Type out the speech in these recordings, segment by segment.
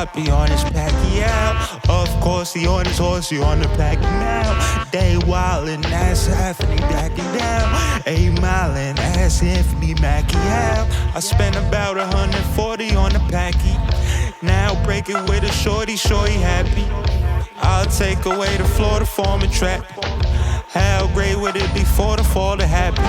Poppy on his Pacquiao. Of course, he on his horse, he on the pack now. They wildin', that's Anthony backing down. 8 Milein', that's Anthony Macchial. I spent about 140 on the Packy. Now break it with a shorty, sure he happy. I'll take away the floor to form a trap. How great would it be for the fall to happen?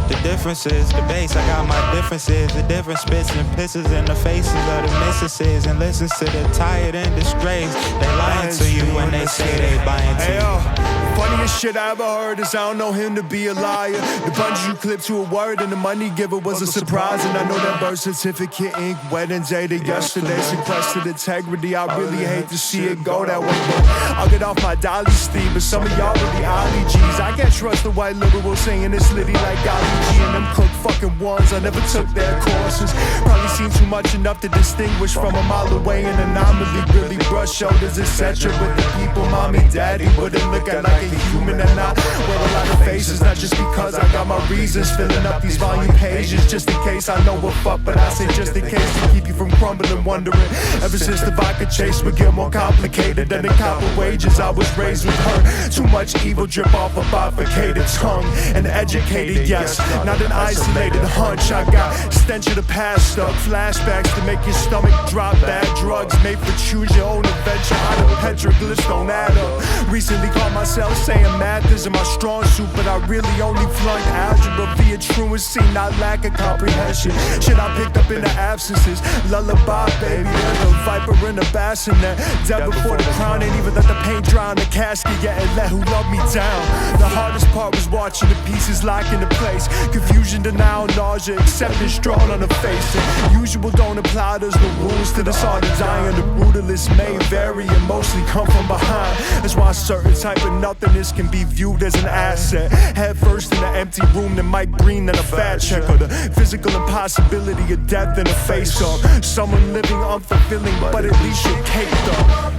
The difference is the bass, I got my differences. The difference spits and pisses in the faces of the missuses and listens to the tired and disgrace. They lying to you when they say they buying to you. Funniest shit I ever heard is I don't know him to be a liar. The bunch you clipped to a word and the money giver was a surprise. And I know that birth certificate ink wedding dated yesterday. Sequestered integrity, I really hate to see it go that way, but I'll get off my dolly steam. But some of y'all really ollie G's. I can't trust the white liberal saying it's litty like Golly G. And them cook fucking ones, I never took their courses. Probably seen too much enough to distinguish from a mile away. An anomaly, really brush shoulders, etc. With the people, mommy, daddy wouldn't look at like a human. And I wear a lot of faces, not just because I got my reasons. Filling up these volume pages just in case I know what fuck, but I say just in case to keep you from crumbling, wondering. Ever since the vodka chase would get more complicated than the copper wages, I was raised with her. Too much evil drip off a bifurcated tongue. And educated, yes, not an isolated hunch. I got stench of the past stuff, flashbacks to make your stomach drop. Bad drugs made for choose your own adventure. Out of petroglyphs don't add up. Recently caught myself saying math isn't my strong suit, but I really only flunked algebra via truancy, not lack of comprehension. Shit I picked up in the absences. Lullaby, baby, there's a viper in the bassinet. Dead before the crown, ain't even let the paint dry in the casket yet, and let who loved me down. The hardest part was watching the pieces lock into place. Confusion, denial, nausea, acceptance drawn on the face. And usual don't apply, there's no rules to this art of dying. The brutalist may vary and mostly come from behind. That's why a certain type of nothingness can be viewed as an asset. Head first in an empty room that might green than a fat check. Or the physical impossibility of death in the face of someone living unfulfilling, but at least you're caked up.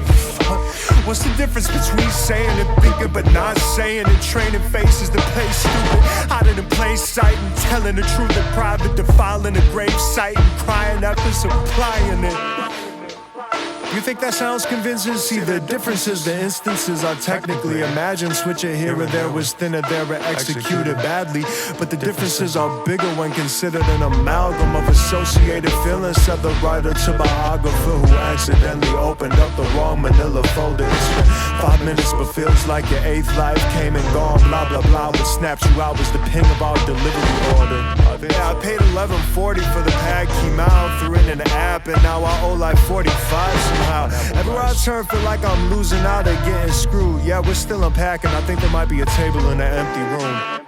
What's the difference between saying and thinking but not saying and training faces to play stupid? Hiding in plain sight and telling the truth in private, defiling a grave site and crying after supplying it. You think that sounds convincing? See, the differences, the instances are technically imagined. Switch it here and there was thinner there and executed badly. But the differences are bigger when considered an amalgam of associated feelings. Said the writer to biographer who accidentally opened up the wrong manila folder. It's been 5 minutes but feels like your 8th life came and gone. Blah blah blah, what snapped you out was the ping of our delivery order. Yeah, I paid $11.40 for the pad, came out, threw in an app, and now I owe like 45 somehow. Everywhere I turn, feel like I'm losing out or getting screwed. Yeah, we're still unpacking. I think there might be a table in an empty room.